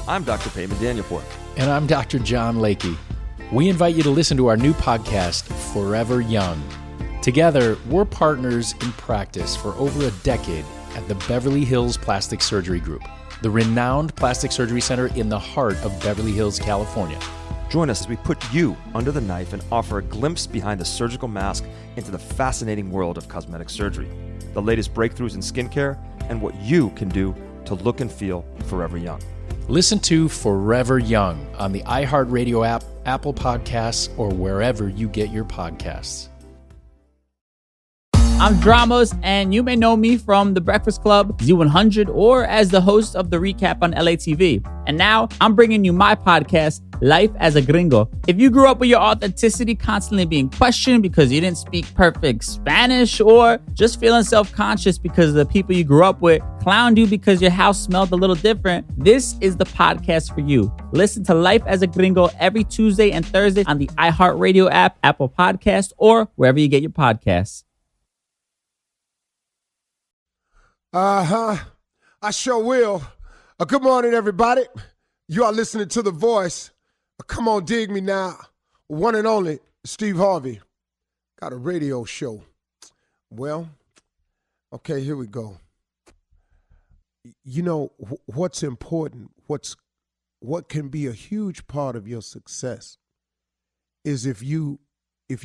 I'm Dr. Payman Danielport. And I'm Dr. John Lakey. We invite you to listen to our new podcast, Forever Young. Together, we're partners in practice for over a decade at the Beverly Hills Plastic Surgery Group, the renowned plastic surgery center in the heart of Beverly Hills, California. Join us as we put you under the knife and offer a glimpse behind the surgical mask into the fascinating world of cosmetic surgery, the latest breakthroughs in skincare, and what you can do to look and feel forever young. Listen to Forever Young on the iHeartRadio app, Apple Podcasts, or wherever you get your podcasts. I'm Dramas, and you may know me from The Breakfast Club, Z100, or as the host of The Recap on LATV. And now I'm bringing you my podcast, Life as a Gringo. If you grew up with your authenticity constantly being questioned because you didn't speak perfect Spanish, or just feeling self-conscious because the people you grew up with clowned you because your house smelled a little different, this is the podcast for you. Listen to Life as a Gringo every Tuesday and Thursday on the iHeartRadio app, Apple Podcasts, or wherever you get your podcasts. I sure will. Good morning, everybody. You are listening to The Voice. Come on, dig me now. One and only Steve Harvey. Got a radio show. Well, okay, here we go. You know, what's important, what can be a huge part of your success is if you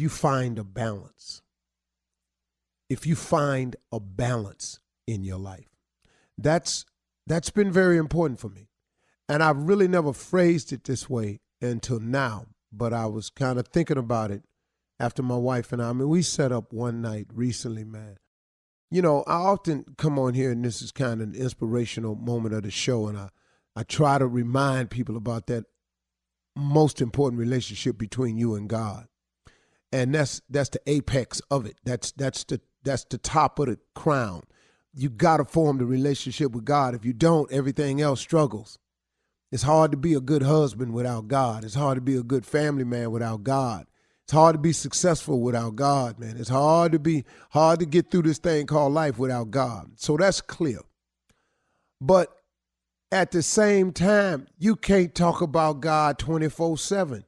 find a balance. If you find a balance in your life. That's been very important for me. And I've really never phrased it this way until now, but I was kind of thinking about it after my wife and I mean, we set up one night recently, man. You know, I often come on here, and this is kind of an inspirational moment of the show, and I try to remind people about that most important relationship between you and God. And that's the apex of it. That's the top of the crown. You got to form the relationship with God. If you don't, everything else struggles. It's hard to be a good husband without God. It's hard to be a good family man without God. It's hard to be successful without God, man. It's hard to get through this thing called life without God. So that's clear. But at the same time, you can't talk about God 24/7.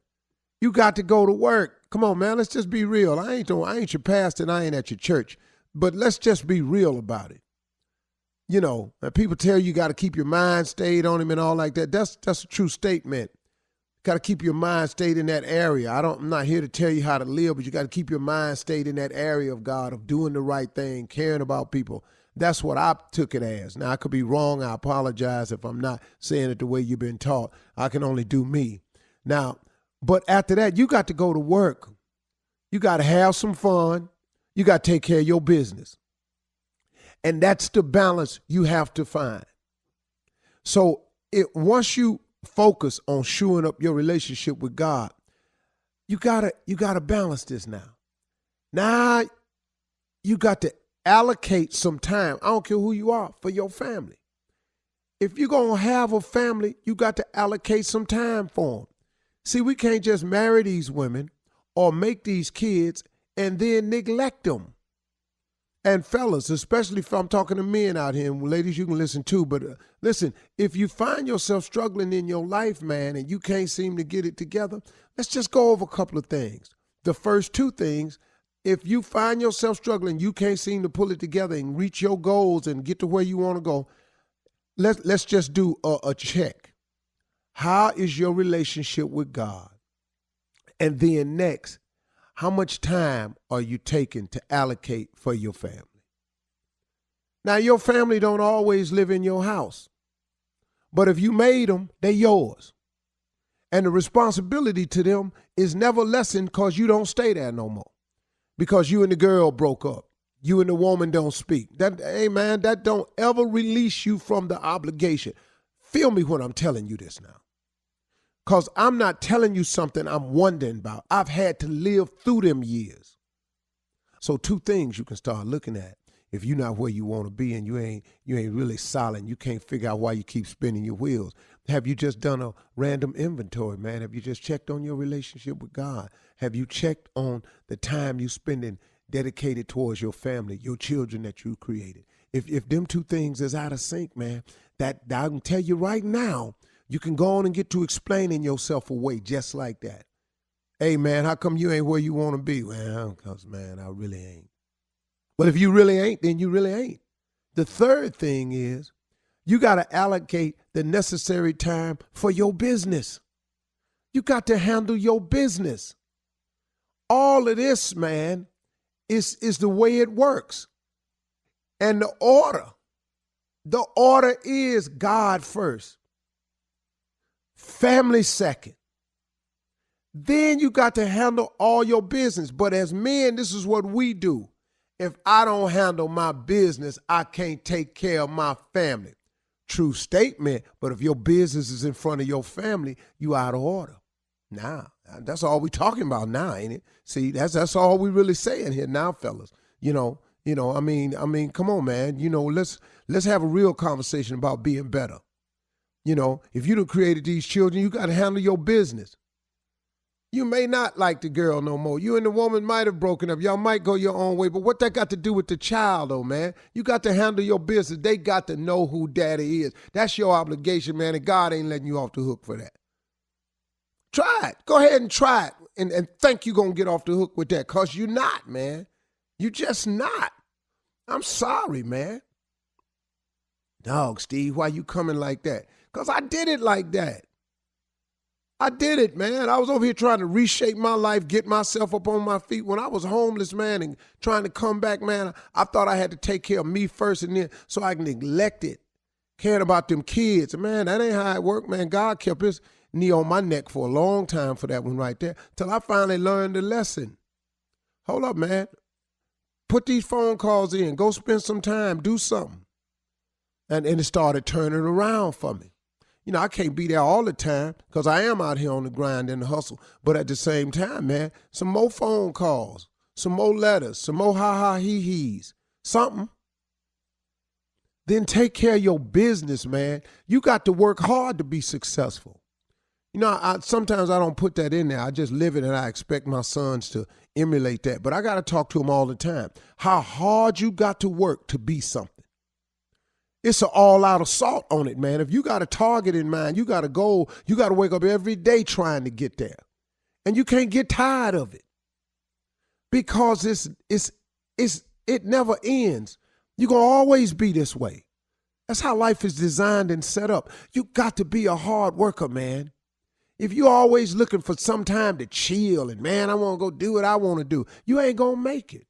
You got to go to work. Come on, man. Let's just be real. I ain't your pastor and I ain't at your church. But let's just be real about it. You know, people tell you got to keep your mind stayed on him and all like that. That's a true statement. Got to keep your mind stayed in that area. I'm not here to tell you how to live, but you got to keep your mind stayed in that area of God, of doing the right thing, caring about people. That's what I took it as. Now, I could be wrong. I apologize if I'm not saying it the way you've been taught. I can only do me. Now, but after that, you got to go to work. You got to have some fun. You got to take care of your business. And that's the balance you have to find. So once you focus on shoring up your relationship with God, you gotta balance this now. Now you got to allocate some time. I don't care who you are, for your family. If you're gonna have a family, you got to allocate some time for them. See, we can't just marry these women or make these kids and then neglect them. And fellas, especially if I'm talking to men out here, and ladies, you can listen too, but listen, if you find yourself struggling in your life, man, and you can't seem to get it together, let's just go over a couple of things. The first two things, if you find yourself struggling, you can't seem to pull it together and reach your goals and get to where you want to go, let's just do a check. How is your relationship with God? And then next, how much time are you taking to allocate for your family? Now, your family don't always live in your house, but if you made them, they're yours. And the responsibility to them is never lessened because you don't stay there no more, because you and the girl broke up. You and the woman don't speak. Hey, man, that don't ever release you from the obligation. Feel me when I'm telling you this now. Because I'm not telling you something I'm wondering about. I've had to live through them years. So two things you can start looking at. If you're not where you want to be and you ain't really solid, you can't figure out why you keep spinning your wheels. Have you just done a random inventory, man? Have you just checked on your relationship with God? Have you checked on the time you spending dedicated towards your family, your children that you created? If them two things is out of sync, man, that I can tell you right now, You can go on and get to explaining yourself away just like that. Hey, man, how come you ain't where you want to be? Well, because, man, I really ain't. Well, if you really ain't, then you really ain't. The third thing is you got to allocate the necessary time for your business. You got to handle your business. All of this, man, is the way it works. And the order is God first, family second. Then you got to handle all your business. But as men, this is what we do. If I don't handle my business, I can't take care of my family. True statement, but if your business is in front of your family, you out of order. Now, that's all we talking about now, ain't it? See, that's all we really saying here now, fellas. I mean, come on, man. Let's have a real conversation about being better. If you done created these children, you got to handle your business. You may not like the girl no more. You and the woman might have broken up. Y'all might go your own way. But what that got to do with the child, though, man? You got to handle your business. They got to know who daddy is. That's your obligation, man, and God ain't letting you off the hook for that. Try it. Go ahead and try it and think you're going to get off the hook with that, because you're not, man. You just not. I'm sorry, man. Dog, Steve, why you coming like that? Because I did it like that. I did it, man. I was over here trying to reshape my life, get myself up on my feet. When I was homeless, man, and trying to come back, man, I thought I had to take care of me first and then so I can neglect it, caring about them kids. Man, that ain't how it worked, man. God kept his knee on my neck for a long time for that one right there till I finally learned the lesson. Hold up, man. Put these phone calls in. Go spend some time. Do something. And it started turning around for me. I can't be there all the time because I am out here on the grind and the hustle. But at the same time, man, some more phone calls, some more letters, some more ha-ha-he-he's, something. Then take care of your business, man. You got to work hard to be successful. Sometimes I don't put that in there. I just live it and I expect my sons to emulate that. But I got to talk to them all the time. How hard you got to work to be something. It's an all-out assault on it, man. If you got a target in mind, you got a goal, you got to wake up every day trying to get there. And you can't get tired of it because it never ends. You're going to always be this way. That's how life is designed and set up. You got to be a hard worker, man. If you're always looking for some time to chill and, man, I want to go do what I want to do, you ain't going to make it.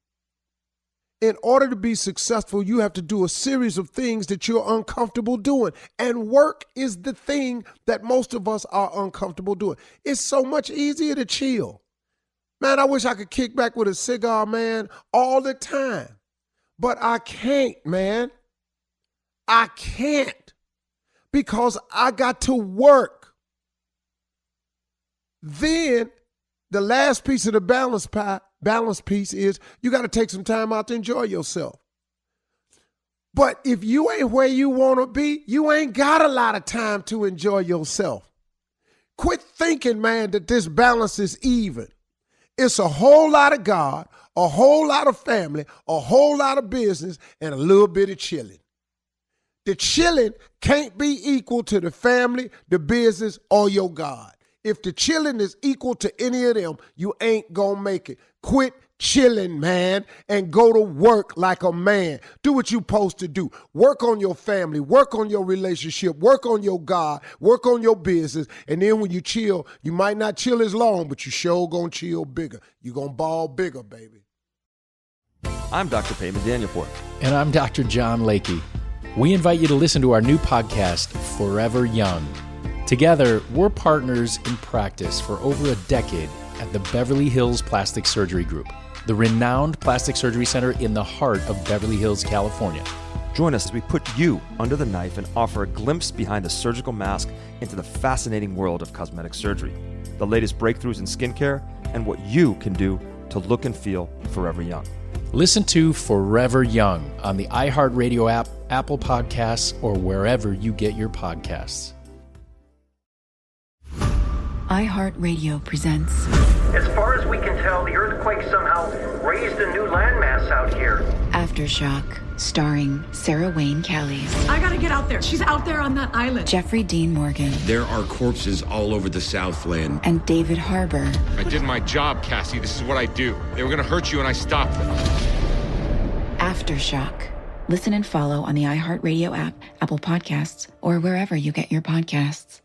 In order to be successful, you have to do a series of things that you're uncomfortable doing. And work is the thing that most of us are uncomfortable doing. It's so much easier to chill. Man, I wish I could kick back with a cigar, man, all the time. But I can't, man. I can't because I got to work. Then the last piece of the balance piece is you got to take some time out to enjoy yourself. But if you ain't where you want to be, you ain't got a lot of time to enjoy yourself. Quit thinking, man, that this balance is even. It's a whole lot of God, a whole lot of family, a whole lot of business, and a little bit of chilling. The chilling can't be equal to the family, the business, or your God. If the chilling is equal to any of them, you ain't gonna make it. Quit chilling, man, and go to work like a man. Do what you're supposed to do. Work on your family, work on your relationship, work on your God, work on your business, and then when you chill, you might not chill as long, but you sure gonna chill bigger. You gonna ball bigger, baby. I'm Dr. Payman Danielport. And I'm Dr. John Lakey. We invite you to listen to our new podcast, Forever Young. Together, we're partners in practice for over a decade at the Beverly Hills Plastic Surgery Group, the renowned plastic surgery center in the heart of Beverly Hills, California. Join us as we put you under the knife and offer a glimpse behind the surgical mask into the fascinating world of cosmetic surgery, the latest breakthroughs in skincare, and what you can do to look and feel forever young. Listen to Forever Young on the iHeartRadio app, Apple Podcasts, or wherever you get your podcasts. iHeartRadio presents. As far as we can tell, the earthquake somehow raised a new landmass out here. Aftershock, starring Sarah Wayne Callies, I gotta get out there. She's out there on that island. Jeffrey Dean Morgan, There are corpses all over the Southland. and David Harbour. I did my job, Cassie. This is what I do. They were going to hurt you and I stopped them. Aftershock. Listen and follow on the iHeartRadio app, Apple Podcasts, or wherever you get your podcasts.